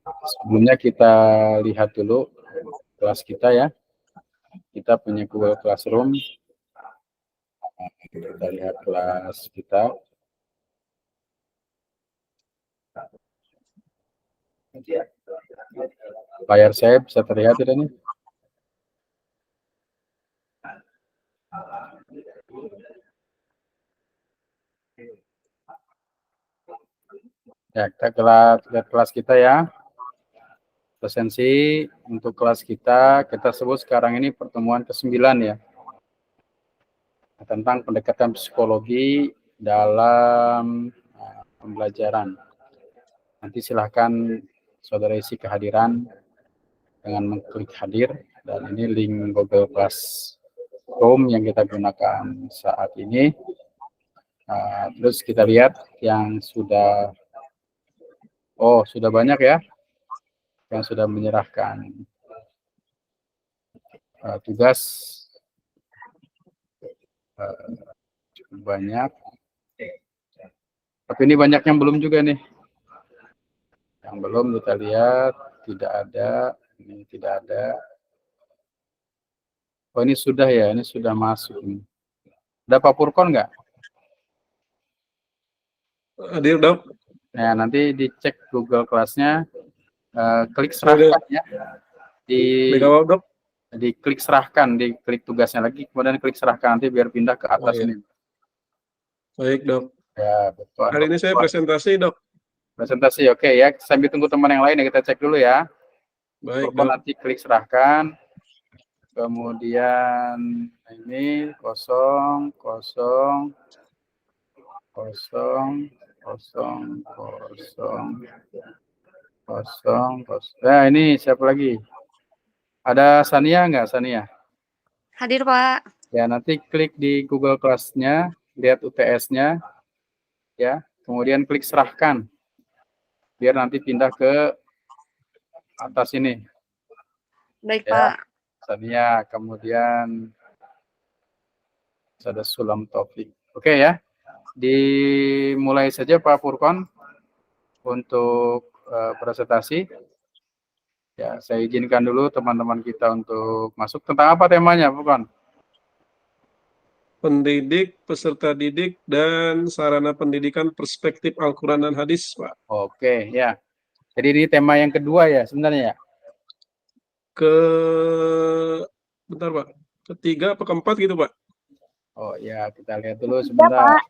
Sebelumnya kita lihat dulu kelas kita ya. Kita punya Google Classroom. Kita lihat kelas kita. Layar saya bisa terlihat tidak nih? Ya, kita lihat kelas kita ya. Presensi untuk kelas kita sebut sekarang ini pertemuan ke-9 ya. Tentang pendekatan psikologi dalam pembelajaran. Nanti silahkan saudara isi kehadiran dengan mengklik hadir, dan ini link Google Classroom yang kita gunakan saat ini. Terus kita lihat yang sudah banyak ya yang sudah menyerahkan tugas, cukup banyak. Tapi ini banyak yang belum juga nih. Yang belum kita lihat tidak ada, ini tidak ada. Oh, ini sudah ya, ini sudah masuk. Ada Pak Purkon nggak? Hadir, Dok. Nah, nanti dicek Google Class-nya, klik serahkan ya. Di klik serahkan, di klik tugasnya lagi, kemudian klik serahkan, nanti biar pindah ke atas ini. Baik, Dok. Ya, betul. Hari ini saya presentasi, Dok. Presentasi, oke ya. Sambil tunggu teman yang lain ya, kita cek dulu ya. Baik, Dok. Nanti klik serahkan. Kemudian ini kosong. Nah, ini siapa lagi? Ada Sania nggak, Sania? Hadir, Pak. Ya, nanti klik di Google Class-nya, lihat UTS-nya, ya. Kemudian klik serahkan, biar nanti pindah ke atas ini. Baik, ya. Pak. Sania, kemudian ada Sulam Taufik. Oke ya, dimulai saja Pak Purkon untuk presentasi. Ya, saya izinkan dulu teman-teman kita untuk masuk. Tentang apa temanya, Purkon? Pendidik, peserta didik, dan sarana pendidikan perspektif Al-Quran dan Hadis, Pak. Oke, ya. Jadi ini tema yang kedua ya sebenarnya ya? Bentar, Pak. Ketiga apa keempat gitu, Pak? Oh ya, kita lihat dulu sebentar.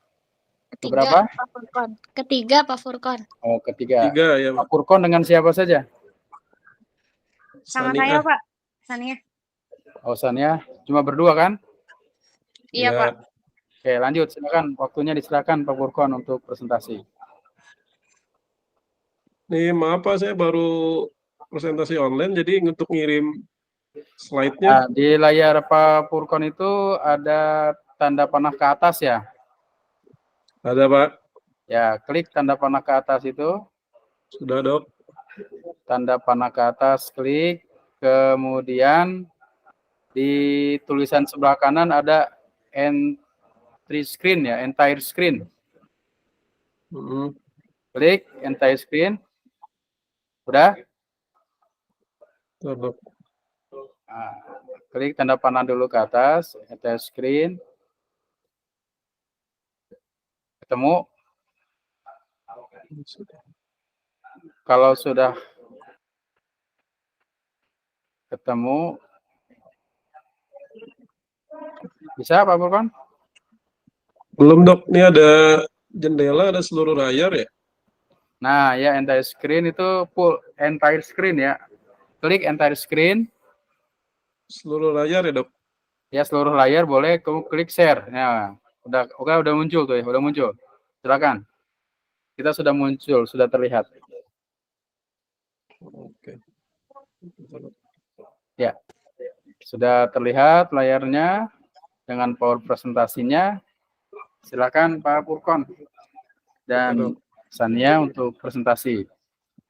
Ketiga, berapa? Pak Furkon. Ketiga, Pak Furkon. Oh, ketiga. Tiga, ya, Pak. Pak Purkon dengan siapa saja? Sama Sania. saya, Pak. Sania. Oh, Sania. Cuma berdua kan? Iya, Ya. Pak. Oke, lanjut. Silakan. Waktunya disilakan Pak Purkon untuk presentasi. Nih, maaf Pak, saya baru presentasi online, jadi untuk ngirim slide-nya. Nah, di layar Pak Purkon itu ada tanda panah ke atas ya? Ada, Pak. Ya, klik tanda panah ke atas itu. Sudah, Dok. Tanda panah ke atas, klik. Kemudian di tulisan sebelah kanan ada entry screen ya, entire screen. Klik entire screen. Udah? Dok. Nah, klik tanda panah dulu ke atas, entire screen. Ketemu? Kalau sudah ketemu, bisa Pak Purkon? Belum, Dok. Ini ada jendela, ada seluruh layar ya? Nah, ya entire screen itu full entire screen ya. Klik entire screen. Seluruh layar ya, Dok? Ya, seluruh layar boleh, kamu klik share. Ya, udah muncul tuh ya, udah muncul. Silakan. Kita sudah muncul, sudah terlihat. Oke. Ya. Sudah terlihat layarnya dengan power presentasinya. Silakan Pak Purkon dan Sania untuk presentasi.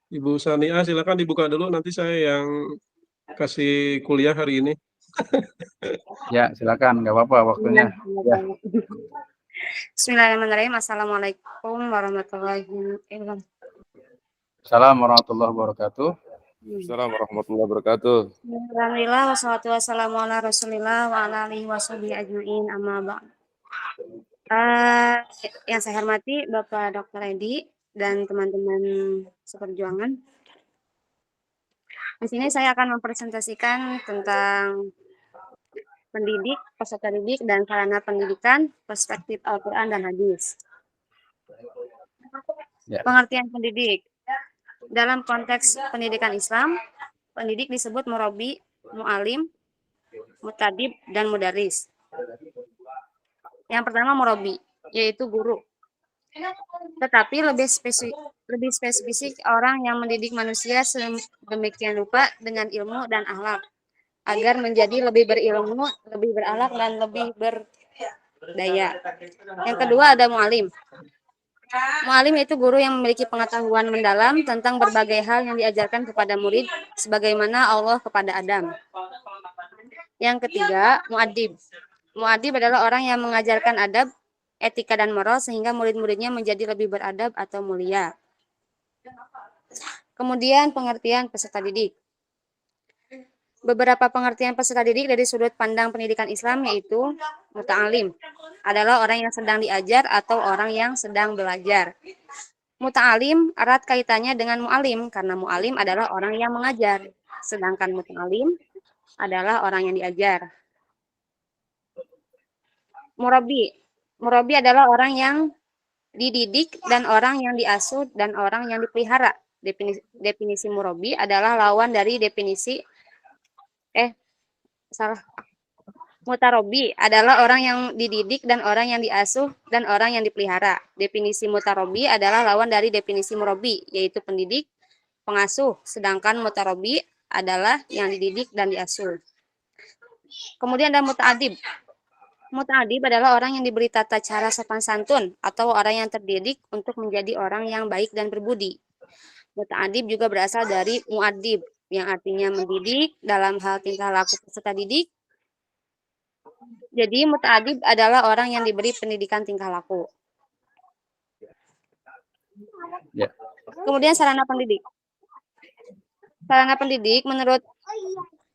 Ibu Sania, silakan dibuka dulu, nanti saya yang kasih kuliah hari ini. Ya, silakan, nggak apa-apa waktunya. Ya. Bismillahirrahmanirrahim. Assalamualaikum warahmatullahi wabarakatuh. Assalamualaikum warahmatullahi wabarakatuh. Assalamualaikum warahmatullahi wabarakatuh. Alhamdulillah wassalatu wassalamu ala Rasulillah wa ala alihi washabihi ajmain amma ba'd. Yang saya hormati Bapak Dr. Edi dan teman-teman seperjuangan. Di sini saya akan mempresentasikan tentang pendidik, peserta didik, dan sarana pendidikan, perspektif Al-Quran dan Hadis. Ya. Pengertian pendidik. Dalam konteks pendidikan Islam, pendidik disebut murabi, mu'alim, mutadib, dan mudaris. Yang pertama murabi, yaitu guru. Tetapi lebih spesifik orang yang mendidik manusia sedemikian rupa dengan ilmu dan akhlak, agar menjadi lebih berilmu, lebih berakhlak, dan lebih berdaya. Yang kedua ada mu'alim. Mu'alim itu guru yang memiliki pengetahuan mendalam tentang berbagai hal yang diajarkan kepada murid, sebagaimana Allah kepada Adam. Yang ketiga, mu'adib. Mu'adib adalah orang yang mengajarkan adab, etika, dan moral sehingga murid-muridnya menjadi lebih beradab atau mulia. Kemudian pengertian peserta didik. Beberapa pengertian peserta didik dari sudut pandang pendidikan Islam yaitu muta'alim adalah orang yang sedang diajar atau orang yang sedang belajar. Muta'alim erat kaitannya dengan mu'alim karena mu'alim adalah orang yang mengajar, sedangkan muta'alim adalah orang yang diajar. Murabi adalah orang yang dididik dan orang yang diasuh dan orang yang dipelihara. Definisi murabi adalah lawan dari definisi mutarobi adalah orang yang dididik dan orang yang diasuh dan orang yang dipelihara. Definisi mutarobi adalah lawan dari definisi murabi, yaitu pendidik, pengasuh, sedangkan mutarobi adalah yang dididik dan diasuh. Kemudian ada muta'adib. Muta'adib adalah orang yang diberi tata cara sopan santun atau orang yang terdidik untuk menjadi orang yang baik dan berbudi. Muta'adib juga berasal dari mu'adib, yang artinya mendidik dalam hal tingkah laku peserta didik. Jadi muta'adib adalah orang yang diberi pendidikan tingkah laku. Ya. Kemudian sarana pendidik. Sarana pendidik menurut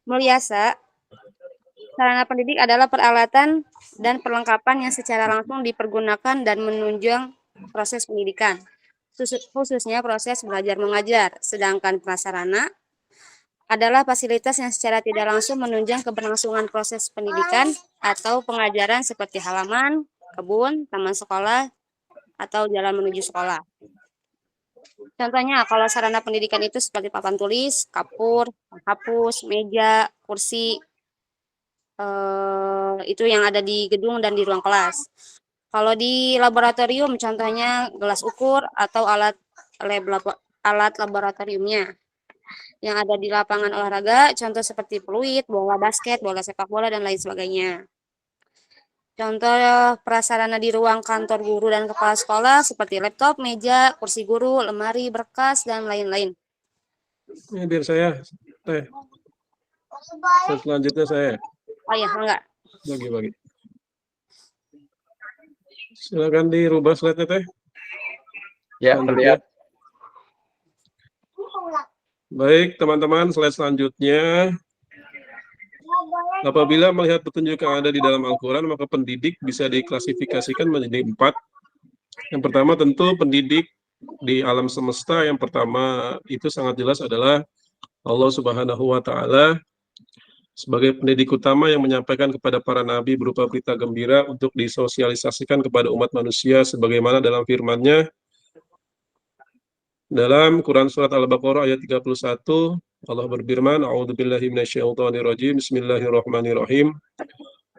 Mulyasa, sarana pendidik adalah peralatan dan perlengkapan yang secara langsung dipergunakan dan menunjang proses pendidikan, khususnya proses belajar mengajar. Sedangkan prasarana adalah fasilitas yang secara tidak langsung menunjang keberlangsungan proses pendidikan atau pengajaran seperti halaman, kebun, taman sekolah, atau jalan menuju sekolah. Contohnya, kalau sarana pendidikan itu seperti papan tulis, kapur, hapus, meja, kursi, itu yang ada di gedung dan di ruang kelas. Kalau di laboratorium, contohnya gelas ukur atau alat laboratoriumnya. Yang ada di lapangan olahraga, contoh seperti peluit, bola basket, bola sepak bola, dan lain sebagainya. Contoh prasarana di ruang kantor guru dan kepala sekolah seperti laptop, meja, kursi guru, lemari, berkas, dan lain-lain. Ini biar saya, Teh. Selanjutnya saya. Oh ya, enggak. Bagi-bagi. Silakan dirubah slide-nya, Teh. Ya, terlihat. Baik, teman-teman, slide selanjutnya. Apabila melihat petunjuk yang ada di dalam Al-Quran, maka pendidik bisa diklasifikasikan menjadi 4. Yang pertama tentu pendidik di alam semesta. Yang pertama itu sangat jelas adalah Allah Subhanahu wa Ta'ala sebagai pendidik utama yang menyampaikan kepada para nabi berupa berita gembira untuk disosialisasikan kepada umat manusia sebagaimana dalam firman-Nya dalam Quran surat Al-Baqarah ayat 31. Allah berfirman, A'udzubillahi minasyaitonirrajim, Bismillahirrahmanirrahim.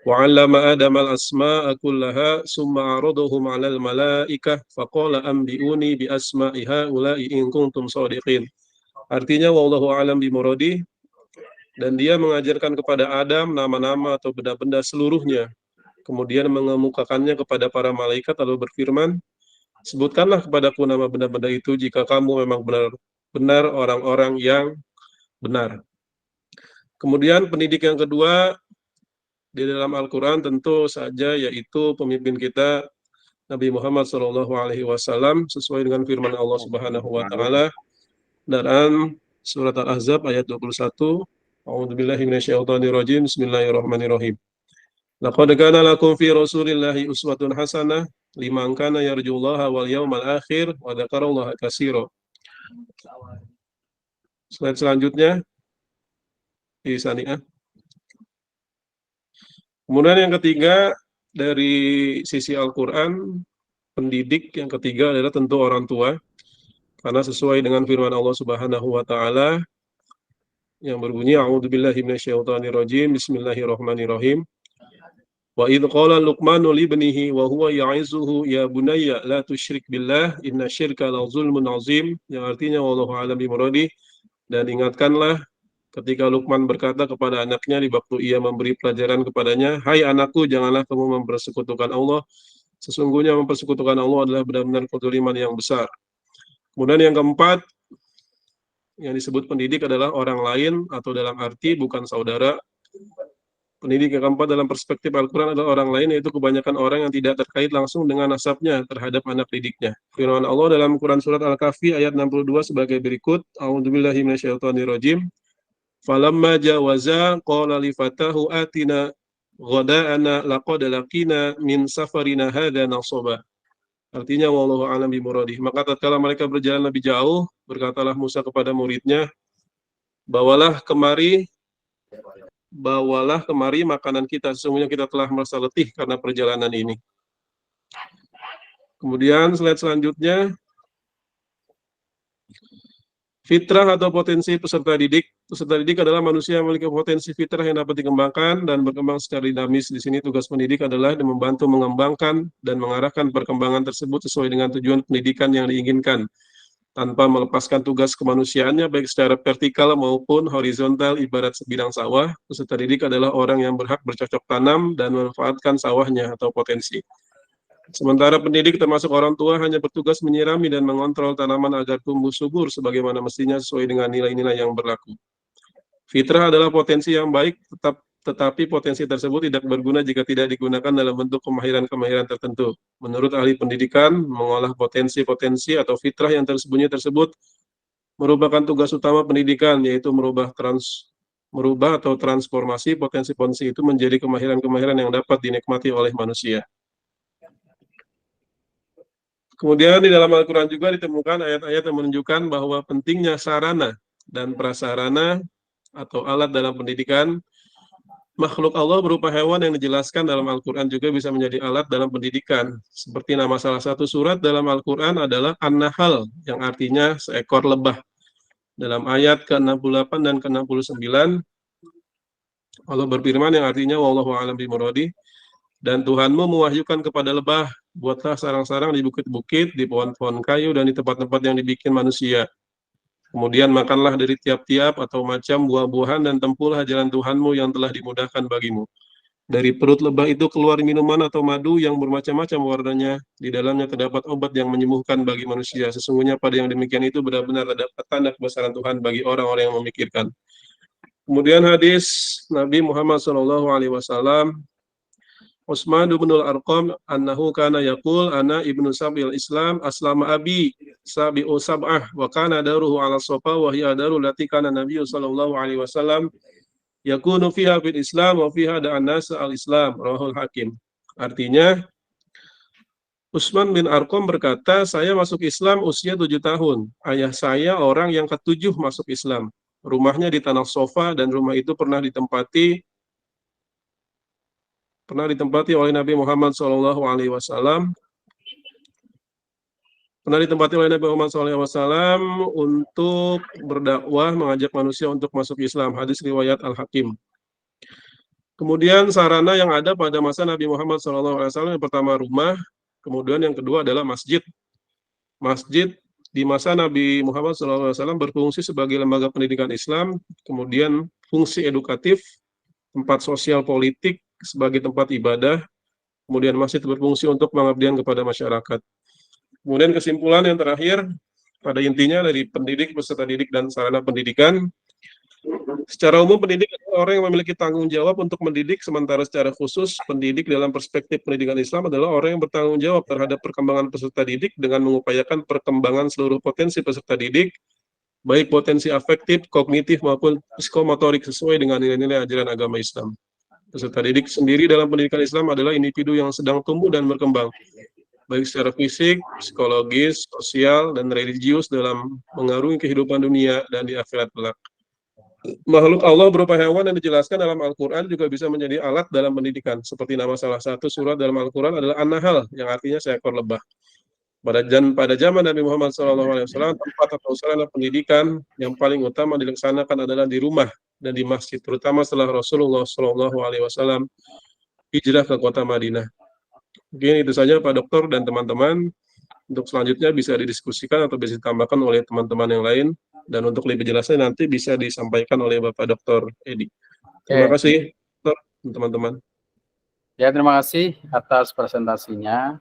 Wa 'allama Adama al-asma'a kullaha summa 'aradahum 'alal malaikah faqala anbi'uni bi asma'i haula'i in kuntum shadiqin. Artinya wallahu a'lam bimuradi, dan dia mengajarkan kepada Adam nama-nama atau benda-benda seluruhnya. Kemudian mengemukakannya kepada para malaikat lalu berfirman, sebutkanlah kepadaku nama benda-benda itu jika kamu memang benar-benar orang-orang yang benar. Kemudian pendidik yang kedua di dalam Al-Quran tentu saja yaitu pemimpin kita Nabi Muhammad SAW sesuai dengan firman Allah Subhanahu wa Ta'ala, Kendaraan surat Al-Ahzab ayat 21. A'udzubillahi minasyaitonirrajim. Bismillahirrahmanirrahim. Laqad kana lakum fi Rasulillahi uswatun hasanah liman kana yarjullaha wal yawmal akhir wa dzakarallaha katsira. Slide selanjutnya di Saniah. Kemudian yang ketiga dari sisi Al-Qur'an, pendidik yang ketiga adalah tentu orang tua. Karena sesuai dengan firman Allah Subhanahu wa taala yang berbunyi a'udzubillahi minasyaitonirrajim bismillahirrahmanirrahim. Wa idz qala Luqmanu li ibnihi wa huwa ya'izuhu ya bunayya la tusyrik billah innasyirka la zulmun 'azim, yang artinya wallahu a'lam bimuradi. Dan ingatkanlah ketika Luqman berkata kepada anaknya di waktu ia memberi pelajaran kepadanya, hai anakku, janganlah kamu mempersekutukan Allah, sesungguhnya mempersekutukan Allah adalah benar-benar kezaliman yang besar. Kemudian yang keempat yang disebut pendidik adalah orang lain atau dalam arti bukan saudara. Pendidik yang keempat dalam perspektif Al-Quran adalah orang lain, yaitu kebanyakan orang yang tidak terkait langsung dengan nasabnya terhadap anak didiknya. Firman Allah dalam Quran surat Al-Kahfi ayat 62 sebagai berikut, A'udzubillahi minasyaitonirrajim. Falamma jawaza qala li fatahu atina ghada'ana laqad laqina min safarina hadza nasaba. Artinya wallahu a'lam bimuradi. Maka tatkala mereka berjalan lebih jauh, berkatalah Musa kepada muridnya, bawalah kemari makanan kita, sesungguhnya kita telah merasa letih karena perjalanan ini. Kemudian slide selanjutnya, fitrah atau potensi peserta didik. Peserta didik adalah manusia yang memiliki potensi fitrah yang dapat dikembangkan dan berkembang secara dinamis. Di sini tugas pendidik adalah membantu mengembangkan dan mengarahkan perkembangan tersebut sesuai dengan tujuan pendidikan yang diinginkan, tanpa melepaskan tugas kemanusiaannya baik secara vertikal maupun horizontal. Ibarat sebidang sawah, peserta didik adalah orang yang berhak bercocok tanam dan memanfaatkan sawahnya atau potensi. Sementara pendidik termasuk orang tua hanya bertugas menyirami dan mengontrol tanaman agar tumbuh subur sebagaimana mestinya sesuai dengan nilai-nilai yang berlaku. Fitrah adalah potensi yang baik, tetapi potensi tersebut tidak berguna jika tidak digunakan dalam bentuk kemahiran-kemahiran tertentu. Menurut ahli pendidikan, mengolah potensi-potensi atau fitrah yang tersembunyi tersebut merupakan tugas utama pendidikan, yaitu merubah atau transformasi potensi-potensi itu menjadi kemahiran-kemahiran yang dapat dinikmati oleh manusia. Kemudian di dalam Al-Quran juga ditemukan ayat-ayat yang menunjukkan bahwa pentingnya sarana dan prasarana atau alat dalam pendidikan. Makhluk Allah berupa hewan yang dijelaskan dalam Al-Quran juga bisa menjadi alat dalam pendidikan. Seperti nama salah satu surat dalam Al-Quran adalah An-Nahl, yang artinya seekor lebah. Dalam ayat ke-68 dan ke-69, Allah berfirman yang artinya wallahu a'lam bimuradi, dan Tuhanmu mewahyukan kepada lebah, buatlah sarang-sarang di bukit-bukit, di pohon-pohon kayu, dan di tempat-tempat yang dibikin manusia. Kemudian makanlah dari tiap-tiap atau macam buah-buahan dan tempuhlah jalan Tuhanmu yang telah dimudahkan bagimu. Dari perut lebah itu keluar minuman atau madu yang bermacam-macam warnanya. Di dalamnya terdapat obat yang menyembuhkan bagi manusia. Sesungguhnya pada yang demikian itu benar-benar terdapat tanda kebesaran Tuhan bagi orang-orang yang memikirkan. Kemudian hadis Nabi Muhammad SAW, Utsman bin Al-Arqam annahu kana yaqul ana ibnu sabil Islam aslama abi sabi'u sab'ah wa kana daruhu ala Safa wa hiya darul lati kana Nabi sallallahu alaihi wasallam yakunu fiha fil Islam wa fiha da'an nas al-Islam, rawahul Hakim. Artinya Utsman bin Arqam berkata, saya masuk Islam usia 7 tahun. Ayah saya orang yang ke-7 masuk Islam. Rumahnya di tanah Safa dan rumah itu pernah ditempati oleh Nabi Muhammad SAW. Untuk berdakwah, mengajak manusia untuk masuk Islam. Hadis riwayat Al-Hakim. Kemudian sarana yang ada pada masa Nabi Muhammad SAW, yang pertama rumah, kemudian yang kedua adalah masjid. Masjid di masa Nabi Muhammad SAW berfungsi sebagai lembaga pendidikan Islam, kemudian fungsi edukatif, tempat sosial politik, sebagai tempat ibadah, kemudian masjid berfungsi untuk pengabdian kepada masyarakat. Kemudian kesimpulan yang terakhir, pada intinya dari pendidik, peserta didik, dan sarana pendidikan, secara umum pendidik adalah orang yang memiliki tanggung jawab untuk mendidik, sementara secara khusus pendidik dalam perspektif pendidikan Islam adalah orang yang bertanggung jawab terhadap perkembangan peserta didik dengan mengupayakan perkembangan seluruh potensi peserta didik baik potensi afektif, kognitif maupun psikomotorik sesuai dengan nilai-nilai ajaran agama Islam. Peserta didik sendiri dalam pendidikan Islam adalah individu yang sedang tumbuh dan berkembang, baik secara fisik, psikologis, sosial, dan religius dalam mengarungi kehidupan dunia dan di akhirat kelak. Makhluk Allah berupa hewan yang dijelaskan dalam Al-Quran juga bisa menjadi alat dalam pendidikan. Seperti nama salah satu surat dalam Al-Quran adalah An-Nahl, yang artinya seekor lebah. Pada zaman Nabi Muhammad SAW, tempat atau sarana pendidikan yang paling utama dilaksanakan adalah di rumah dan di masjid, terutama setelah Rasulullah SAW hijrah ke kota Madinah. Mungkin itu saja Pak Dokter dan teman-teman. Untuk selanjutnya bisa didiskusikan atau bisa ditambahkan oleh teman-teman yang lain. Dan untuk lebih jelasnya nanti bisa disampaikan oleh Bapak Dr. Edi. Terima kasih, Dr. teman-teman. Ya, terima kasih atas presentasinya.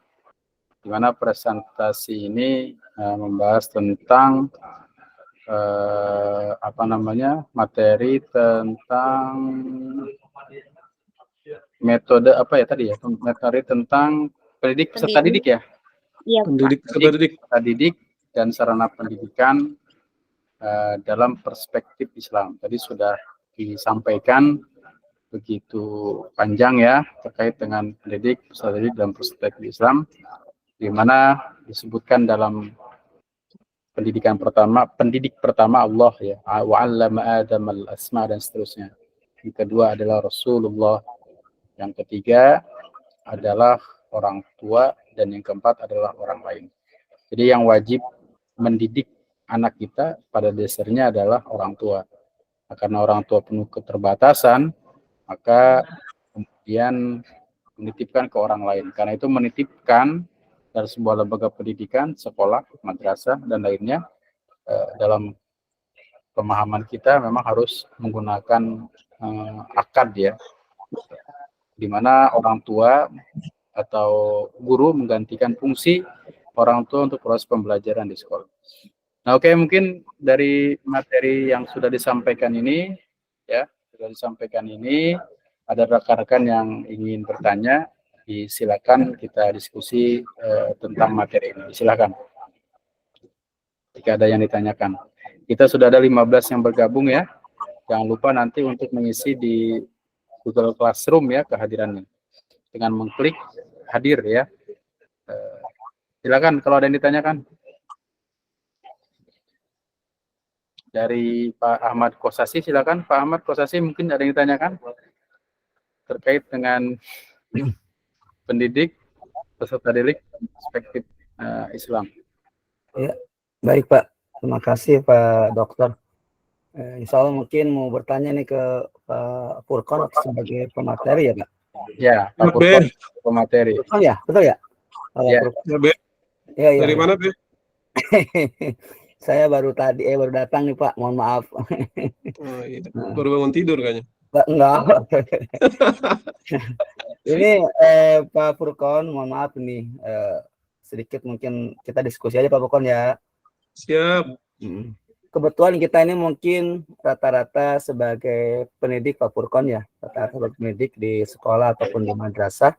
Di mana presentasi ini membahas tentang materi tentang metode metode tentang peserta didik ya. Iya, Peserta didik dan sarana pendidikan dalam perspektif Islam. Tadi sudah disampaikan begitu panjang ya terkait dengan peserta didik dalam perspektif Islam, di mana disebutkan dalam pendidik pertama Allah ya, wa 'allama Adam al-asma dan seterusnya. Yang kedua adalah Rasulullah. Yang ketiga adalah orang tua dan yang keempat adalah orang lain. Jadi yang wajib mendidik anak kita pada dasarnya adalah orang tua. Nah, karena orang tua penuh keterbatasan, maka kemudian menitipkan ke orang lain. Karena itu menitipkan dari sebuah lembaga pendidikan, sekolah, madrasah, dan lainnya, dalam pemahaman kita memang harus menggunakan akad ya, di mana orang tua atau guru menggantikan fungsi orang tua untuk proses pembelajaran di sekolah. Nah, oke, mungkin dari materi yang sudah disampaikan ini, ada rekan-rekan yang ingin bertanya, silakan kita diskusi tentang materi ini. Silakan. Jika ada yang ditanyakan. Kita sudah ada 15 yang bergabung ya. Jangan lupa nanti untuk mengisi di Google Classroom ya kehadirannya. Dengan mengklik hadir ya. Silakan kalau ada yang ditanyakan. Dari Pak Ahmad Kosasi, silakan Pak Ahmad Kosasi, mungkin ada yang ditanyakan terkait dengan pendidik, peserta didik, perspektif Islam. Ya, baik Pak. Terima kasih Pak Dokter. Insya Allah mungkin mau bertanya nih ke Pak Furqon sebagai pemateri ya Pak. Ya, Pak Furqon pemateri. Betul ya, betul ya. Ya. Ya, dari mana Be? Saya baru datang nih Pak, mohon maaf. Iya. Baru bangun tidur kayaknya. Enggak. Ini Pak Furqon, mohon maaf nih, sedikit mungkin kita diskusi aja Pak Furqon ya. Siap. Kebetulan kita ini mungkin rata-rata sebagai pendidik Pak Furqon ya, rata-rata pendidik di sekolah ataupun di madrasah.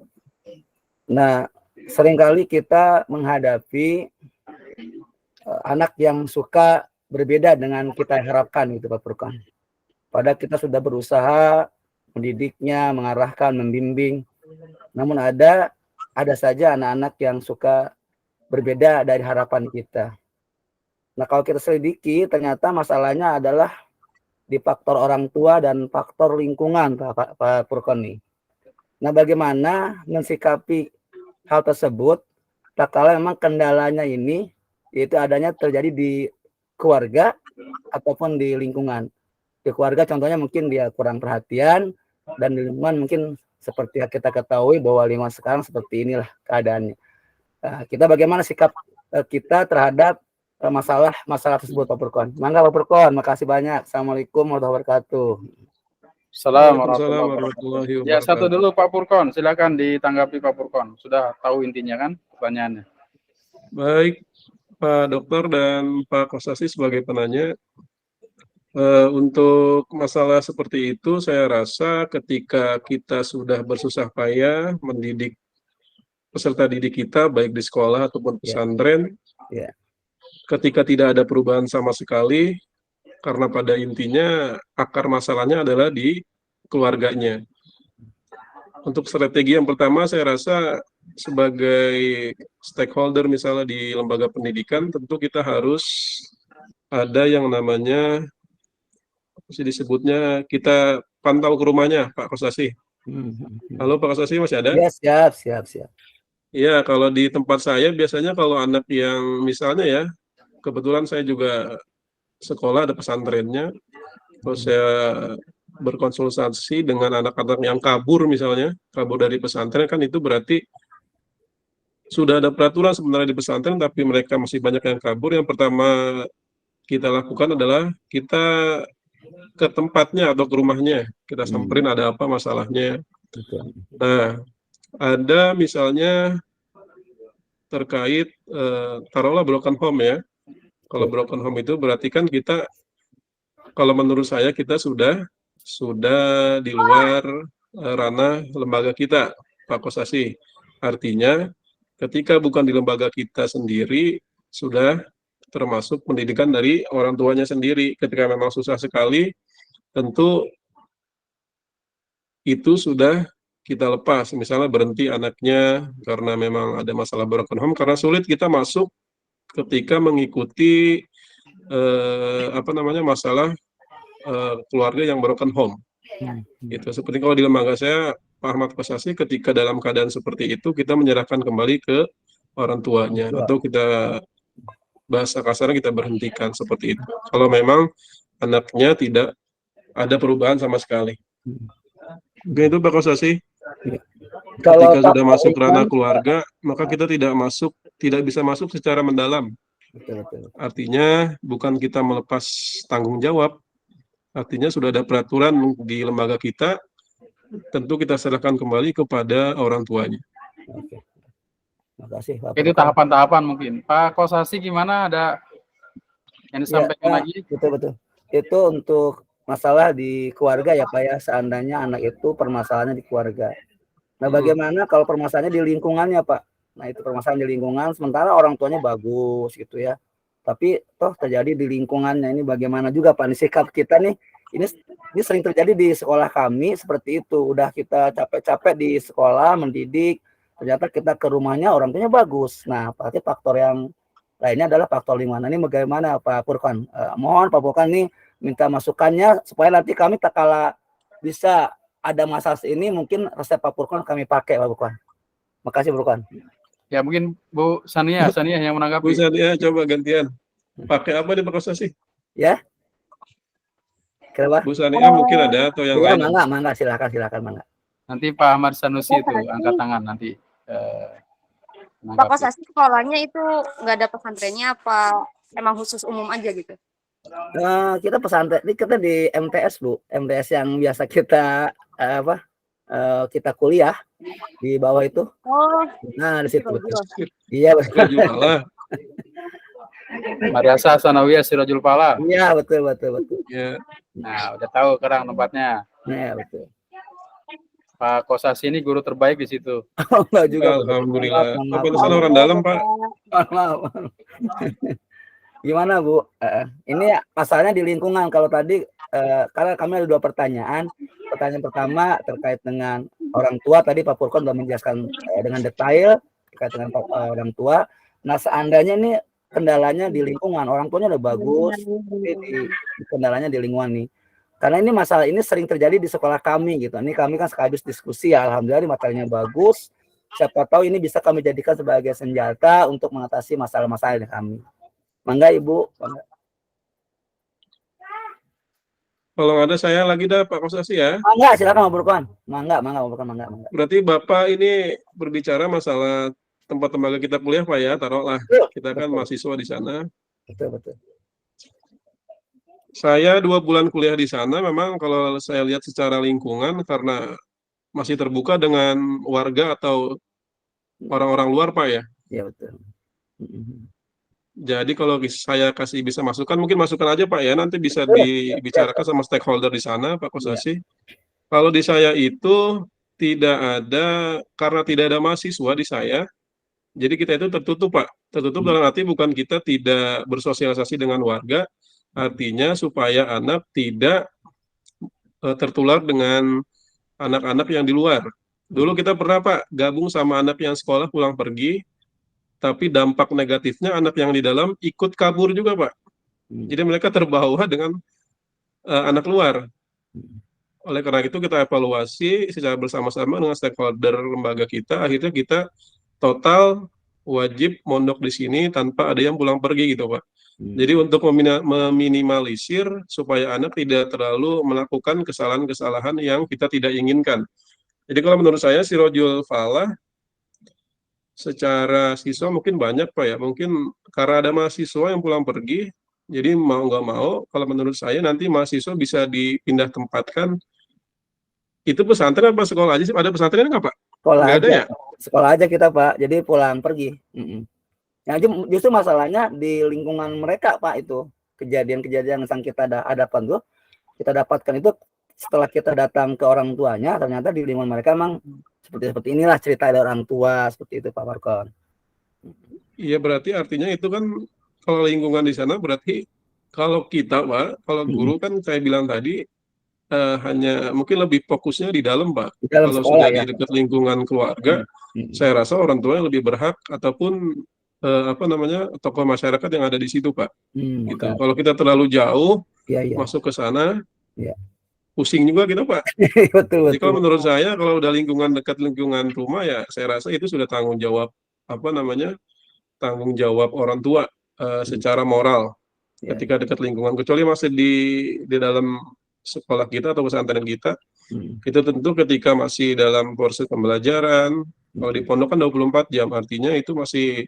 Nah, seringkali kita menghadapi anak yang suka berbeda dengan kita harapkan gitu Pak Furqon. Padahal kita sudah berusaha mendidiknya, mengarahkan, membimbing. Namun ada saja anak-anak yang suka berbeda dari harapan kita. Nah, kalau kita selidiki ternyata masalahnya adalah di faktor orang tua dan faktor lingkungan Pak Furqon nih. Nah, bagaimana mensikapi hal tersebut tak kala memang kendalanya ini yaitu adanya terjadi di keluarga ataupun di lingkungan. Di keluarga contohnya mungkin dia kurang perhatian, dan di lingkungan mungkin seperti yang kita ketahui bahwa lingkungan sekarang seperti inilah keadaannya. Nah, kita bagaimana sikap kita terhadap masalah tersebut Pak Furqon? Mangga Pak Furqon, makasih banyak. Assalamualaikum warahmatullahi wabarakatuh. Assalamualaikum warahmatullahi wabarakatuh. Ya, satu dulu Pak Furqon, silakan ditanggapi Pak Furqon. Sudah tahu intinya kan pertanyaannya. Baik, Pak Dokter dan Pak Kosasi sebagai penanya, untuk masalah seperti itu saya rasa ketika kita sudah bersusah payah mendidik peserta didik kita baik di sekolah ataupun pesantren, ketika tidak ada perubahan sama sekali, karena pada intinya akar masalahnya adalah di keluarganya. Untuk strategi yang pertama, saya rasa sebagai stakeholder misalnya di lembaga pendidikan, tentu kita harus ada yang namanya, masih disebutnya, kita pantau ke rumahnya, Pak Kosasi. Halo Pak Kosasi, masih ada? Ya, siap. Iya, kalau di tempat saya biasanya kalau anak yang misalnya ya, kebetulan saya juga sekolah ada pesantrennya, terus saya berkonsultasi dengan anak-anak yang kabur misalnya, kabur dari pesantren, kan itu berarti sudah ada peraturan sebenarnya di pesantren, tapi mereka masih banyak yang kabur. Yang pertama kita lakukan adalah kita ke tempatnya atau ke rumahnya, kita samperin ada apa masalahnya. Nah, ada misalnya terkait taruhlah broken home ya. Kalau broken home itu berarti kan kita, kalau menurut saya kita sudah di luar ranah lembaga kita, Pak Kosasi. Artinya ketika bukan di lembaga kita sendiri, sudah termasuk pendidikan dari orang tuanya sendiri. Ketika memang susah sekali, tentu itu sudah kita lepas. Misalnya berhenti anaknya karena memang ada masalah broken home, karena sulit kita masuk ketika mengikuti masalah keluarga yang broken home. Gitu. Seperti kalau di lembaga saya, Pak Ahmad Kosasi, ketika dalam keadaan seperti itu, kita menyerahkan kembali ke orang tuanya, atau kita, bahasa kasarnya, kita berhentikan seperti itu. Kalau memang anaknya tidak ada perubahan sama sekali. Oke, itu Pak Kosasi. Ketika sudah masuk ranah keluarga, maka kita tidak bisa masuk secara mendalam. Artinya bukan kita melepas tanggung jawab, artinya sudah ada peraturan di lembaga kita, tentu kita serahkan kembali kepada orang tuanya. Oke. Terima kasih, Pak. Itu tahapan-tahapan mungkin. Pak Kosasi gimana, ada yang disampaikan lagi? Betul. Itu untuk masalah di keluarga ya Pak ya, seandainya anak itu permasalahannya di keluarga. Nah, bagaimana kalau permasalahannya di lingkungannya Pak? Nah, itu permasalahan di lingkungan, sementara orang tuanya bagus gitu ya. Tapi toh terjadi di lingkungannya, ini bagaimana juga Pak, sikap kita nih, ini sering terjadi di sekolah kami seperti itu. Udah kita capek-capek di sekolah mendidik, ternyata kita ke rumahnya orang tuanya bagus. Nah, berarti faktor yang lainnya adalah faktor lingkungan. Ini bagaimana Pak Furqan? Mohon Pak Furqan nih minta masukannya supaya nanti kami tak kala bisa ada masalah ini, mungkin resep Pak Furqan kami pakai Pak Furqan. Makasih Furqan. Ya mungkin Bu Sania yang menanggapi. Bu Sania, coba gantian. Pakai apa di Pak Kosasi? Ya. Kenapa? Bu Sania mungkin ada atau yang lain? Mangga, silakan mangga. Nanti Pak Ahmad Sanusi itu angkat tangan nanti. Pak Kosasi sekolahnya itu nggak ada pesantrennya apa emang khusus umum aja gitu? Kita pesantren, kita di MTS Bu, MTS yang biasa kita kita kuliah di bawah itu. Oh. Nah, di situ betul. Iya betul. Madrasah Sanawiyah Sirajul Falah. Iya betul. Ya. Nah, udah tahu sekarang tempatnya. Iya betul. Pak Kosasi ini guru terbaik di situ. Enggak juga. Alhamdulillah. Apa itu orang dalam Pak? Maaf. Gimana Bu? Ini masalahnya di lingkungan. Kalau tadi karena kami ada 2 pertanyaan. Pertanyaan pertama terkait dengan orang tua. Tadi Pak Furqan sudah menjelaskan dengan detail terkait dengan orang tua. Nah, seandainya ini kendalanya di lingkungan, orang tuanya udah bagus, tapi kendalanya di lingkungan nih. Karena ini masalah ini sering terjadi di sekolah kami gitu. Ini kami kan sekaligus diskusi ya, alhamdulillah materinya bagus. Siapa tahu ini bisa kami jadikan sebagai senjata untuk mengatasi masalah-masalah di kami. Mangga Ibu. Kalau ada saya lagi dah Pak Kosasi ya. Mangga, silakan Pak Furqan. Mangga. Berarti Bapak ini berbicara masalah tempat lembaga kita kuliah Pak ya, taruhlah. Kita kan mahasiswa di sana. Betul. Saya 2 bulan kuliah di sana, memang kalau saya lihat secara lingkungan, karena masih terbuka dengan warga atau orang-orang luar Pak ya. Iya betul. Jadi kalau saya kasih bisa masukan, mungkin masukan aja Pak ya, nanti bisa dibicarakan sama stakeholder di sana Pak Kosasi. Kalau di saya itu tidak ada, karena tidak ada mahasiswa di saya, jadi kita itu tertutup Pak. Tertutup dalam arti bukan kita tidak bersosialisasi dengan warga, Artinya supaya anak tidak tertular dengan anak-anak yang di luar. Dulu kita pernah Pak gabung sama anak yang sekolah pulang pergi, tapi dampak negatifnya anak yang di dalam ikut kabur juga Pak. Jadi mereka terbawa dengan anak luar. Oleh karena itu kita evaluasi secara bersama-sama dengan stakeholder lembaga kita, akhirnya kita total wajib mondok di sini tanpa ada yang pulang pergi gitu Pak. Jadi untuk meminimalisir supaya anak tidak terlalu melakukan kesalahan-kesalahan yang kita tidak inginkan. Jadi kalau menurut saya Sirojul Falah secara siswa mungkin banyak Pak ya, mungkin karena ada mahasiswa yang pulang pergi, jadi mau nggak mau, kalau menurut saya nanti mahasiswa bisa dipindah tempatkan. Itu pesantren apa sekolah aja sih? Ada pesantren nggak Pak? Sekolah Nggak ada aja. ya? Sekolah aja kita Pak. Jadi pulang pergi. Yang justru masalahnya di lingkungan mereka Pak, itu kejadian-kejadian yang kita hadapan tuh, kita dapatkan itu setelah kita datang ke orang tuanya, ternyata di lingkungan mereka memang seperti inilah cerita dari orang tua, seperti itu Pak Farkon. Iya berarti artinya itu kan kalau lingkungan di sana berarti kalau kita Pak, kalau guru kan saya bilang tadi hanya mungkin lebih fokusnya di dalam Pak. Di dalam Kalau sekolah, sudah ya. di dekat lingkungan keluarga, saya rasa orang tua lebih berhak ataupun tokoh masyarakat yang ada di situ Pak. Gitu. Bukan. Kalau kita terlalu jauh Iya. masuk ke sana, Iya. pusing juga kita Pak. betul. Jadi kalau menurut saya kalau udah lingkungan dekat lingkungan rumah ya saya rasa itu sudah tanggung jawab tanggung jawab orang tua secara moral ketika dekat lingkungan, kecuali masih di dalam sekolah kita atau pesantren kita, itu tentu ketika masih dalam proses pembelajaran, kalau di pondok kan 24 jam, artinya itu masih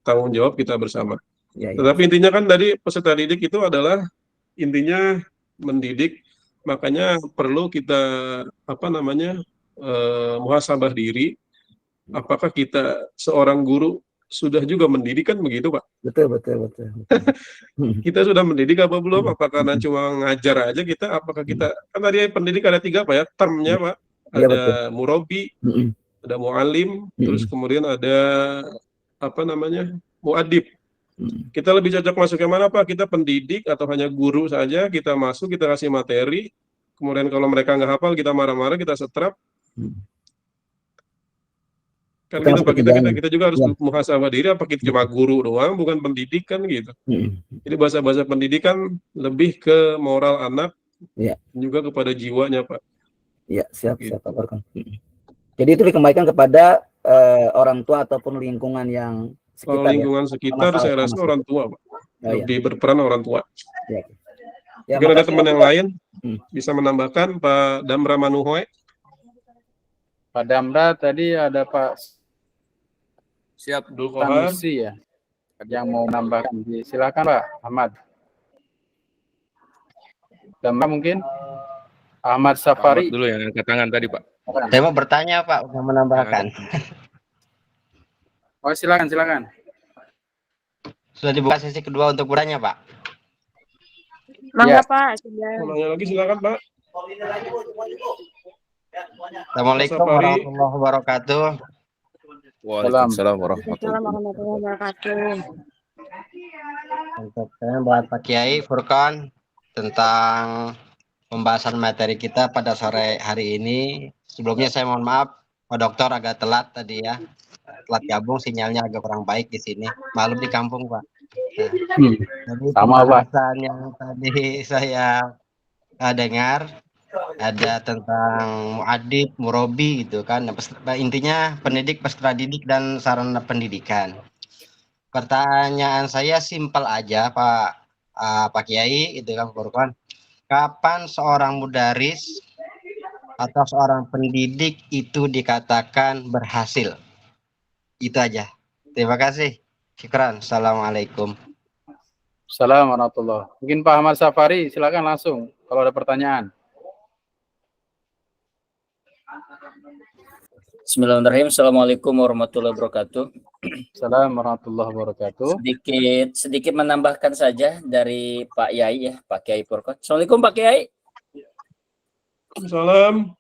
tanggung jawab kita bersama. Tetapi intinya kan dari peserta didik itu adalah intinya mendidik, makanya perlu kita muhasabah diri, apakah kita seorang guru sudah juga mendidik kan begitu Pak? Betul. Kita sudah mendidik apa belum? Apakah karena cuma ngajar aja kita? Apakah kita kan tadi pendidik ada 3 Pak ya, termnya Pak. Ada murabi, ada muallim, terus kemudian ada muadib. Kita lebih cocok masuk yang mana Pak? Kita pendidik atau hanya guru saja? Kita masuk, kita kasih materi, kemudian kalau mereka nggak hafal kita marah-marah, kita setrap. Kan gitu Pak, kita juga harus muhasabah diri, apa kita cuma guru doang, bukan pendidikan gitu. Jadi bahasa-bahasa pendidikan lebih ke moral anak, juga kepada jiwanya Pak. Iya, siap Pak Farkon. Jadi itu dikembalikan kepada orang tua ataupun lingkungan yang sekitar. Kalau lingkungan sekitar saya rasa orang tua Pak. Lebih berperan orang tua. Mungkin ada teman yang lain bisa menambahkan, Pak Damra Manuhoe. Pak Damra tadi ada Pak Siap, Sanusi ya, yang mau menambahkan. Silakan Pak Ahmad. Damra mungkin? Ahmad Safari. Ahmad dulu yang angkat tangan tadi Pak. Saya mau bertanya Pak, mau menambahkan. Oh silakan. Sudah dibuka sesi kedua untuk bertanya Pak? Mangga Pak. Mau nanya lagi silakan Pak. Assalamualaikum warahmatullahi wabarakatuh. Waalaikumsalam warahmatullahi Assalamualaikum warahmatullahi wabarakatuh. Untuk saya buat Pak Kiai Furqon tentang pembahasan materi kita pada sore hari ini. Sebelumnya saya mohon maaf, Pak Dokter agak telat tadi ya. Telat gabung, sinyalnya agak kurang baik di sini. Maklum di kampung Pak. Jadi pembahasan yang tadi saya dengar ada tentang muadib, murabi gitu kan. Intinya pendidik, peserta didik dan sarana pendidikan. Pertanyaan saya simpel aja Pak Kiai itu kan Pak Furqon. Kapan seorang mudaris atau seorang pendidik itu dikatakan berhasil? Itu aja. Terima kasih. Syukran. Assalamualaikum. Assalamualaikum warahmatullahi. Mungkin Pak Ahmad Safari, silakan langsung kalau ada pertanyaan. Bismillahirrahmanirrahim. Assalamualaikum warahmatullahi wabarakatuh. Assalamualaikum warahmatullahi wabarakatuh. Sedikit menambahkan saja dari Pak Yai ya, Pak Kiai Furqon. Assalamualaikum Pak Kiai. Salam.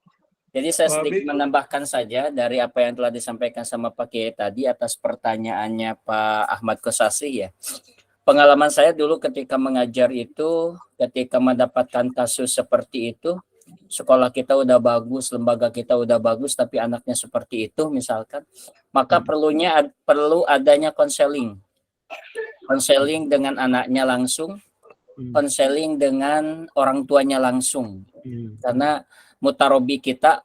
Jadi saya sedikit menambahkan saja dari apa yang telah disampaikan sama Pak Kiai tadi atas pertanyaannya Pak Ahmad Kosasi ya. pengalaman saya dulu ketika mengajar itu, ketika mendapatkan kasus seperti itu, sekolah kita udah bagus, lembaga kita udah bagus, tapi anaknya seperti itu misalkan, maka perlu adanya konseling dengan anaknya langsung, konseling dengan orang tuanya langsung, karena mutarobi kita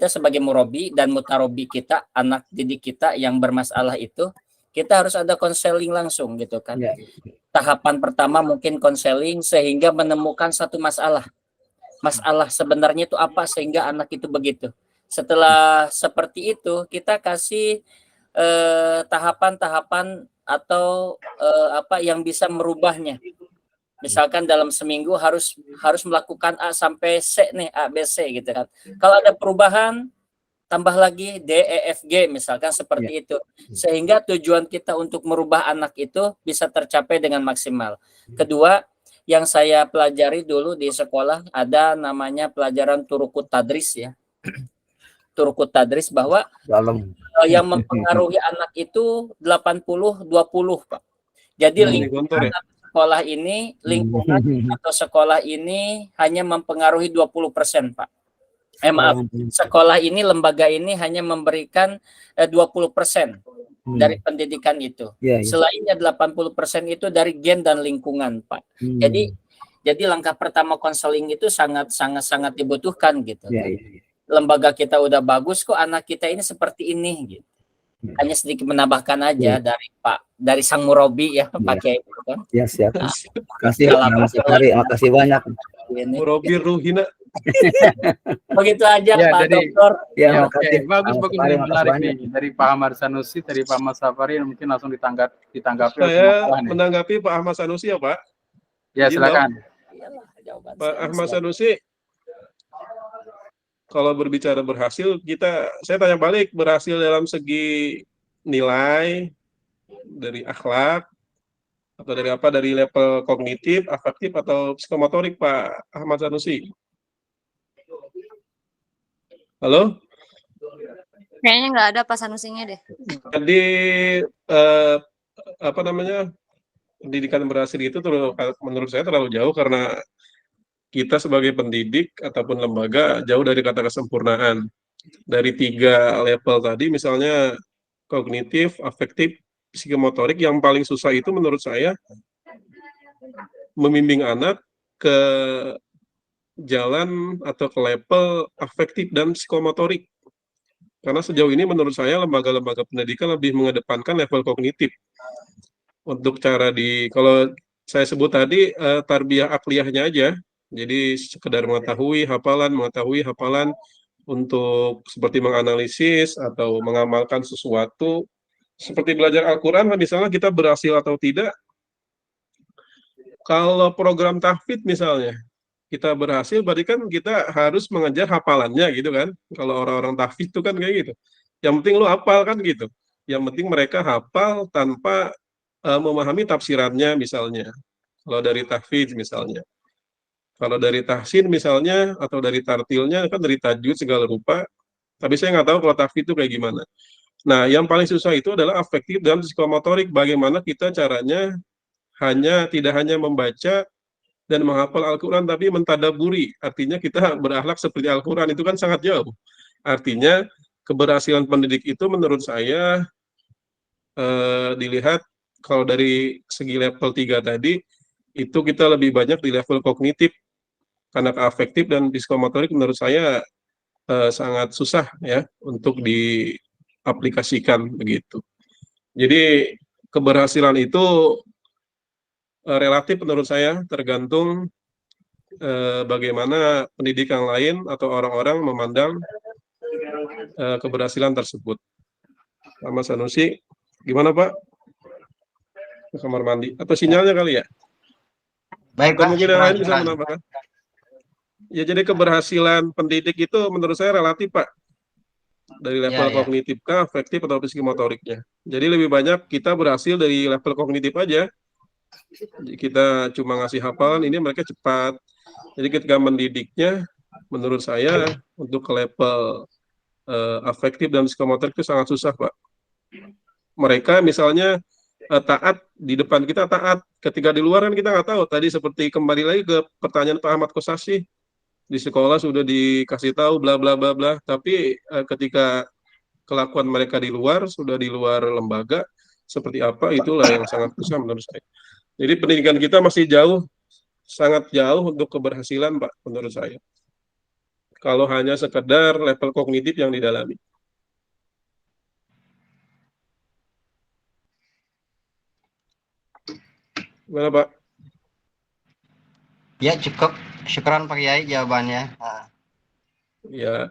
sebagai murabi dan mutarobi kita, anak didik kita yang bermasalah itu, kita harus ada konseling langsung gitu kan. Ya. Tahapan pertama mungkin konseling sehingga menemukan satu masalah sebenarnya itu apa sehingga anak itu begitu. Setelah seperti itu kita kasih tahapan-tahapan atau apa yang bisa merubahnya. Misalkan dalam seminggu harus melakukan A sampai C nih, A, B, C gitu kan. Kalau ada perubahan tambah lagi D, E, F, G misalkan seperti itu. Sehingga tujuan kita untuk merubah anak itu bisa tercapai dengan maksimal. Kedua, yang saya pelajari dulu di sekolah ada namanya pelajaran turukut tadris ya. Turukut tadris bahwa yang mempengaruhi anak itu 80-20, Pak. Jadi lingkungan sekolah ini, lingkungan atau sekolah ini hanya mempengaruhi 20%, Pak. Sekolah ini, lembaga ini hanya memberikan 20% dari pendidikan itu. Selainnya 80% itu dari gen dan lingkungan, Pak. Jadi langkah pertama konseling itu sangat dibutuhkan gitu. Lembaga kita udah bagus kok, anak kita ini seperti ini gitu. Hanya sedikit menambahkan aja dari sang murabi ya, Pak Kiai. Ya, siap. Makasih banyak. Murabi Ruhina. Begitu aja Ya, Pak jadi- Dokter. Ya, oke, bagus nih, menarik nih dari Pak Ahmad Sanusi, dari Pak Ahmad Safari, mungkin langsung ditanggapi oleh Saya masalah nih. menanggapi Pak Ahmad Sanusi ya Pak. Ya, silakan. Iyalah, jawaban Pak saya. Ahmad Sanusi, kalau berbicara berhasil, saya tanya balik, berhasil dalam segi nilai, dari akhlak, atau dari apa, dari level kognitif, afektif, atau psikomotorik Pak Ahmad Sanusi? Halo? Kayaknya nggak ada Pak Sanusinya deh. Jadi, apa namanya, pendidikan berhasil itu menurut saya terlalu jauh karena kita sebagai pendidik ataupun lembaga jauh dari kata kesempurnaan. Dari 3 level tadi, misalnya kognitif, afektif, psikomotorik, yang paling susah itu menurut saya membimbing anak ke jalan atau ke level afektif dan psikomotorik. Karena sejauh ini menurut saya lembaga-lembaga pendidikan lebih mengedepankan level kognitif. Untuk kalau saya sebut tadi tarbiyah akliyahnya aja, jadi sekedar mengetahui hafalan untuk seperti menganalisis atau mengamalkan sesuatu, seperti belajar Al-Quran, misalnya kita berhasil atau tidak. Kalau program tahfidz misalnya, kita berhasil, berarti kan kita harus mengejar hafalannya gitu kan. Kalau orang-orang tahfidz itu kan kayak gitu. Yang penting lu hafal kan gitu. Yang penting mereka hafal tanpa memahami tafsirannya misalnya. Kalau dari tahfidz misalnya. Kalau dari tahsin misalnya, atau dari tartilnya, kan dari tajwid segala rupa. Tapi saya nggak tahu kalau tahfidz itu kayak gimana. Nah, yang paling susah itu adalah afektif dan psikomotorik. Bagaimana kita caranya tidak hanya membaca dan menghafal Al-Quran, tapi mentadaburi. Artinya kita berakhlak seperti Al-Quran, itu kan sangat jauh. Artinya keberhasilan pendidik itu menurut saya dilihat kalau dari segi level 3 tadi, itu kita lebih banyak di level kognitif. Karena afektif dan psikomotorik menurut saya sangat susah ya untuk diaplikasikan begitu. Jadi keberhasilan itu relatif menurut saya, tergantung bagaimana pendidikan lain atau orang-orang memandang keberhasilan tersebut. Mas Sanusi, gimana Pak? Ke kamar mandi atau sinyalnya kali ya? Baik Pak, Mungkin yang lain bisa silakan. menambahkan. Ya, jadi keberhasilan pendidik itu menurut saya relatif Pak, dari level kognitif ke afektif atau psikomotoriknya. Jadi lebih banyak kita berhasil dari level kognitif aja. Kita cuma ngasih hafalan, ini mereka cepat. Jadi ketika mendidiknya, menurut saya untuk ke level afektif dan psikomotorik itu sangat susah Pak. Mereka misalnya taat di depan kita taat, ketika di luar kan kita nggak tahu. Tadi seperti kembali lagi ke pertanyaan Pak Ahmad Kosasi, di sekolah sudah dikasih tahu bla bla bla bla, tapi ketika kelakuan mereka di luar, sudah di luar lembaga seperti apa, itulah yang sangat susah menurut saya. Jadi pendidikan kita masih jauh, sangat jauh untuk keberhasilan, Pak, menurut saya. Kalau hanya sekedar level kognitif yang didalami. Gimana, Pak? Ya, cukup. Syukran Pak Kiai jawabannya. Ya.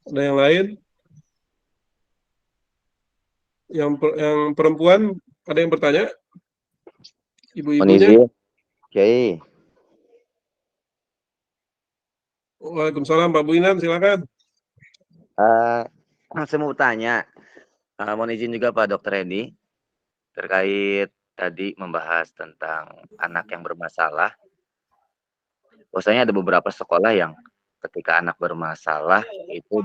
Ada yang lain? Yang perempuan, ada yang bertanya? Ibu-ibunya? Kiai. Waalaikumsalam, Pak Bu Inan, silakan. Saya mau tanya, mohon izin juga Pak Dr. Edi, terkait tadi membahas tentang anak yang bermasalah. Bahwasanya ada beberapa sekolah yang ketika anak bermasalah itu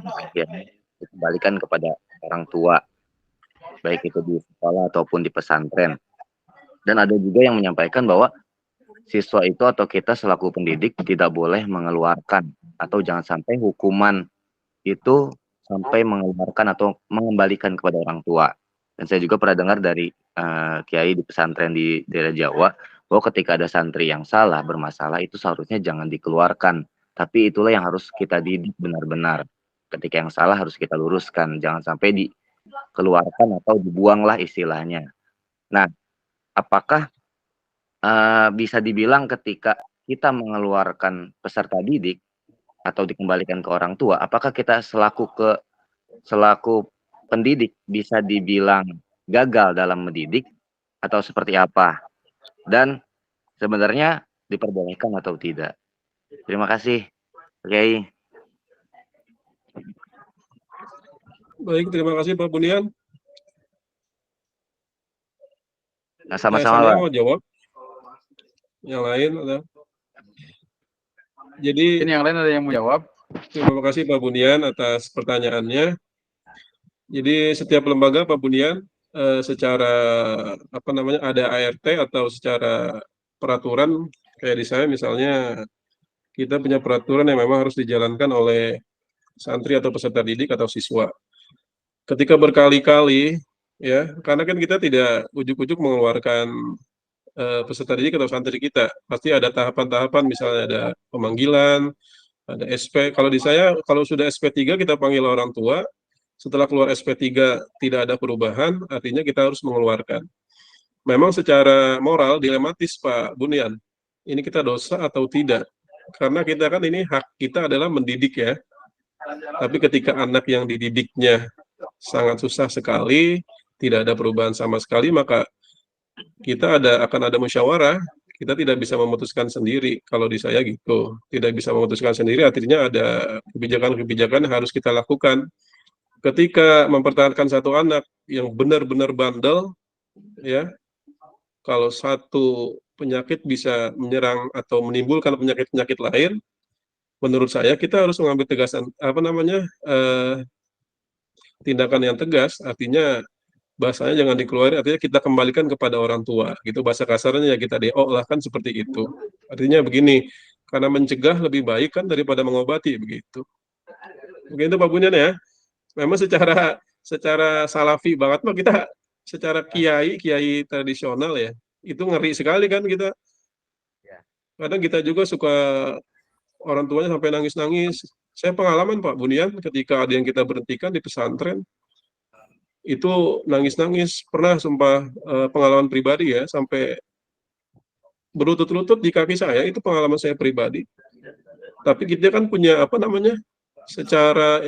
dikembalikan kepada orang tua, baik itu di sekolah ataupun di pesantren. Dan ada juga yang menyampaikan bahwa siswa itu atau kita selaku pendidik tidak boleh mengeluarkan atau jangan sampai hukuman itu sampai mengeluarkan atau mengembalikan kepada orang tua. Dan saya juga pernah dengar dari kiai di pesantren di daerah Jawa bahwa ketika ada santri yang salah, bermasalah, itu seharusnya jangan dikeluarkan. Tapi itulah yang harus kita didik benar-benar. Ketika yang salah harus kita luruskan, jangan sampai dikeluarkan atau dibuanglah istilahnya. Nah, apakah bisa dibilang ketika kita mengeluarkan peserta didik atau dikembalikan ke orang tua, apakah kita selaku pendidik bisa dibilang gagal dalam mendidik atau seperti apa? Dan sebenarnya diperbolehkan atau tidak? Terima kasih, Oke. Baik, terima kasih Pak Bunian. Nah, sama-sama, Pak. Mau jawab? Yang lain ada? Jadi ini yang lain ada yang mau jawab? Terima kasih Pak Bunian atas pertanyaannya. Jadi setiap lembaga Pak Bunian secara ada ART atau secara peraturan, kayak di saya misalnya kita punya peraturan yang memang harus dijalankan oleh santri atau peserta didik atau siswa. Ketika berkali-kali ya, karena kan kita tidak ujuk-ujuk mengeluarkan peserta didik atau santri kita, pasti ada tahapan-tahapan, misalnya ada pemanggilan, ada SP. Kalau di saya, kalau sudah SP3 kita panggil orang tua. Setelah keluar SP3 tidak ada perubahan, artinya kita harus mengeluarkan. Memang secara moral dilematis Pak Bunian. Ini kita dosa atau tidak? Karena kita kan ini hak kita adalah mendidik ya. Tapi ketika anak yang dididiknya sangat susah sekali, tidak ada perubahan sama sekali, maka kita akan ada musyawarah. Kita tidak bisa memutuskan sendiri. Kalau di saya gitu, tidak bisa memutuskan sendiri, artinya ada kebijakan-kebijakan yang harus kita lakukan. Ketika mempertahankan satu anak yang benar-benar bandel, ya, kalau satu penyakit bisa menyerang atau menimbulkan penyakit-penyakit lain, menurut saya kita harus mengambil tindakan yang tegas. Artinya bahasanya jangan dikeluarin, artinya kita kembalikan kepada orang tua. Gitu bahasa kasarnya ya, kita DO lah, kan seperti itu. Artinya begini, karena mencegah lebih baik kan daripada mengobati, begitu. Begitu Pak Bunian ya. Memang secara salafi banget mah kita secara kiai tradisional ya, itu ngeri sekali kan kita. Kadang kita juga suka orang tuanya sampai nangis-nangis. Saya pengalaman Pak Bunian ketika ada yang kita berhentikan di pesantren, itu nangis-nangis. Pernah sumpah pengalaman pribadi ya, sampai berlutut-lutut di kaki saya, itu pengalaman saya pribadi. Tapi kita kan punya secara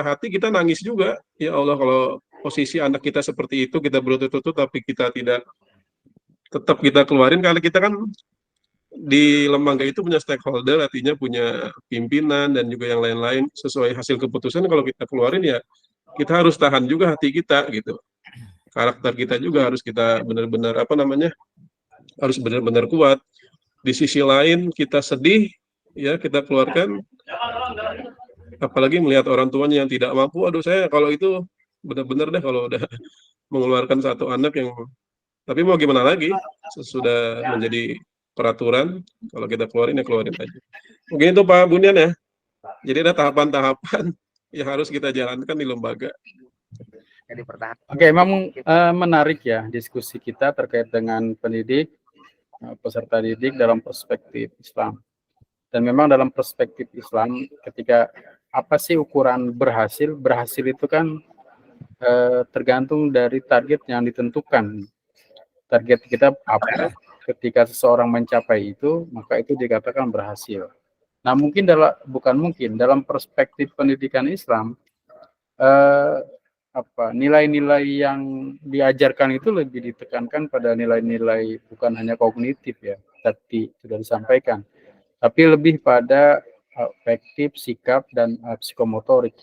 hati kita nangis juga. Ya Allah, kalau posisi anak kita seperti itu, kita berlutut-lutut tapi kita tetap kita keluarin, karena kita kan di lembaga itu punya stakeholder, artinya punya pimpinan dan juga yang lain-lain. Sesuai hasil keputusan, kalau kita keluarin ya kita harus tahan juga hati kita gitu. Karakter kita juga harus kita benar-benar harus benar-benar kuat. Di sisi lain kita sedih ya, kita keluarkan. apalagi melihat orang tuanya yang tidak mampu. Aduh, saya kalau itu benar-benar deh kalau udah mengeluarkan satu anak yang, tapi mau gimana lagi, sudah menjadi peraturan, kalau kita keluarin ya keluarin aja. Mungkin itu Pak Bunian ya. Jadi ada tahapan-tahapan yang harus kita jalankan di lembaga. Oke, memang menarik ya diskusi kita terkait dengan pendidik, peserta didik dalam perspektif Islam. Dan memang dalam perspektif Islam, ketika apa sih ukuran berhasil? Berhasil itu kan tergantung dari target yang ditentukan. Target kita apa? Ketika seseorang mencapai itu, maka itu dikatakan berhasil. Nah, mungkin dalam perspektif pendidikan Islam, nilai-nilai yang diajarkan itu lebih ditekankan pada nilai-nilai bukan hanya kognitif ya, tadi sudah disampaikan, tapi lebih pada afektif, sikap, dan psikomotorik.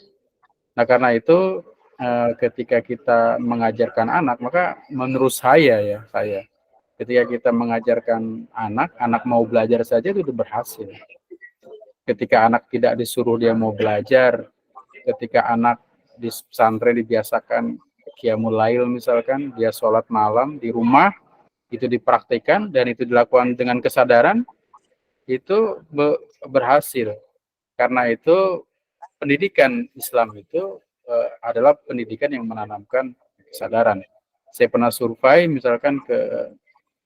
Nah, karena itu ketika kita mengajarkan anak, maka menurut saya ketika kita mengajarkan anak mau belajar saja itu sudah berhasil. Ketika anak tidak disuruh dia mau belajar, ketika anak di pesantren dibiasakan qiyamul lail misalkan, dia sholat malam di rumah, itu dipraktikkan dan itu dilakukan dengan kesadaran, itu berhasil. Karena itu pendidikan Islam itu adalah pendidikan yang menanamkan kesadaran. Saya pernah survei misalkan ke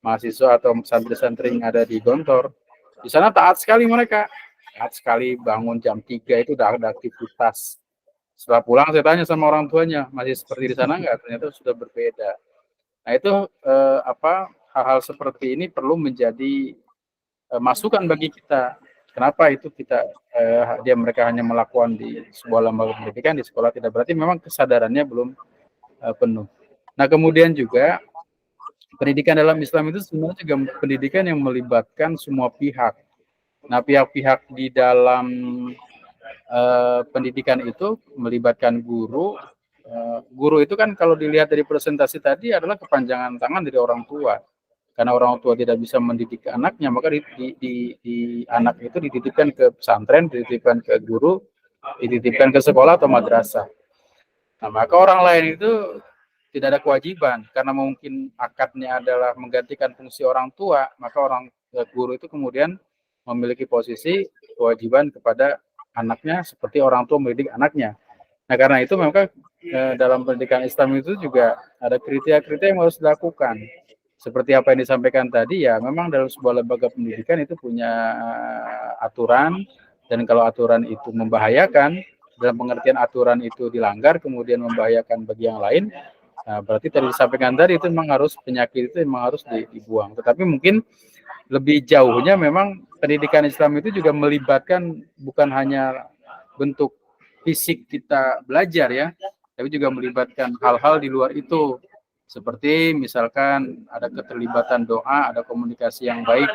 mahasiswa atau santri-santri yang ada di Gontor, di sana taat sekali mereka, taat sekali, bangun jam 3 itu udah ada aktivitas. Setelah pulang saya tanya sama orang tuanya, masih seperti di sana enggak? Ternyata sudah berbeda. Nah itu hal-hal seperti ini perlu menjadi masukan bagi kita. Kenapa itu mereka hanya melakukan di sebuah lembaga pendidikan, di sekolah tidak, berarti memang kesadarannya belum penuh. Nah kemudian juga pendidikan dalam Islam itu sebenarnya juga pendidikan yang melibatkan semua pihak. Nah pihak-pihak di dalam pendidikan itu melibatkan guru. Guru itu kan kalau dilihat dari presentasi tadi adalah kepanjangan tangan dari orang tua. Karena orang tua tidak bisa mendidik anaknya, maka anak itu dititipkan ke pesantren, dititipkan ke guru, dititipkan ke sekolah atau madrasah. Nah, maka orang lain itu tidak ada kewajiban, karena mungkin akadnya adalah menggantikan fungsi orang tua, maka guru itu kemudian memiliki posisi kewajiban kepada anaknya seperti orang tua mendidik anaknya. Nah, karena itu maka dalam pendidikan Islam itu juga ada kriteria-kriteria yang harus dilakukan. Seperti apa yang disampaikan tadi, ya memang dalam sebuah lembaga pendidikan itu punya aturan, dan kalau aturan itu membahayakan, dalam pengertian aturan itu dilanggar kemudian membahayakan bagi yang lain, nah, berarti tadi disampaikan tadi itu memang harus, penyakit itu memang harus dibuang. Tetapi mungkin lebih jauhnya memang pendidikan Islam itu juga melibatkan bukan hanya bentuk fisik kita belajar ya, tapi juga melibatkan hal-hal di luar itu. Seperti misalkan ada keterlibatan doa, ada komunikasi yang baik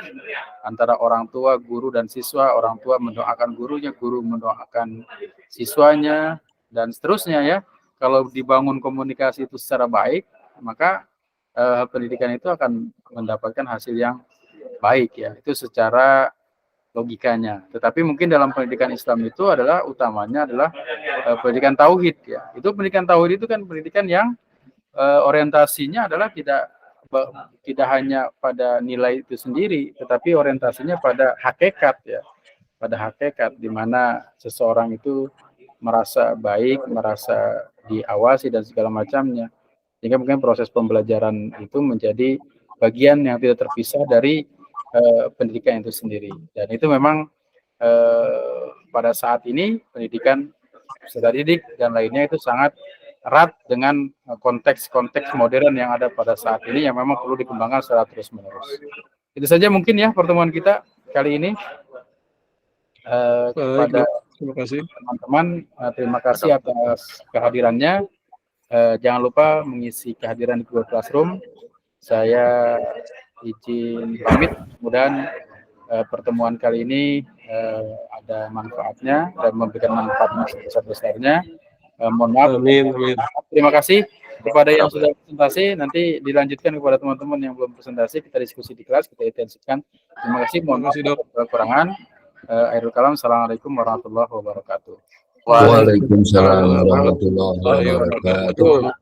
antara orang tua, guru, dan siswa. Orang tua mendoakan gurunya, guru mendoakan siswanya, dan seterusnya ya. Kalau dibangun komunikasi itu secara baik, maka pendidikan itu akan mendapatkan hasil yang baik ya. Itu secara logikanya. Tetapi mungkin dalam pendidikan Islam itu adalah utamanya adalah pendidikan tauhid ya. Itu pendidikan tauhid itu kan pendidikan yang orientasinya adalah tidak hanya pada nilai itu sendiri, tetapi orientasinya pada hakikat ya, pada hakikat di mana seseorang itu merasa baik, merasa diawasi dan segala macamnya. Sehingga mungkin proses pembelajaran itu menjadi bagian yang tidak terpisah dari pendidikan itu sendiri. Dan itu memang pada saat ini pendidikan peserta didik dan lainnya itu sangat erat dengan konteks-konteks modern yang ada pada saat ini yang memang perlu dikembangkan secara terus-menerus. Itu saja mungkin ya pertemuan kita kali ini. Kepada terima kasih teman-teman, terima kasih atas kehadirannya. Jangan lupa mengisi kehadiran di Google Classroom. Saya izin pamit. Mudah-mudahan pertemuan kali ini ada manfaatnya dan memberikan manfaat sebesar-besarnya. Mohon maaf. Amin. Terima kasih kepada yang sudah presentasi. Nanti dilanjutkan kepada teman-teman yang belum presentasi. Kita diskusi di kelas, kita intensifkan. Terima kasih. Mohon maaf kekurangan. Akhirul kalam. Assalamualaikum warahmatullahi wabarakatuh. Waalaikumsalam warahmatullahi wabarakatuh.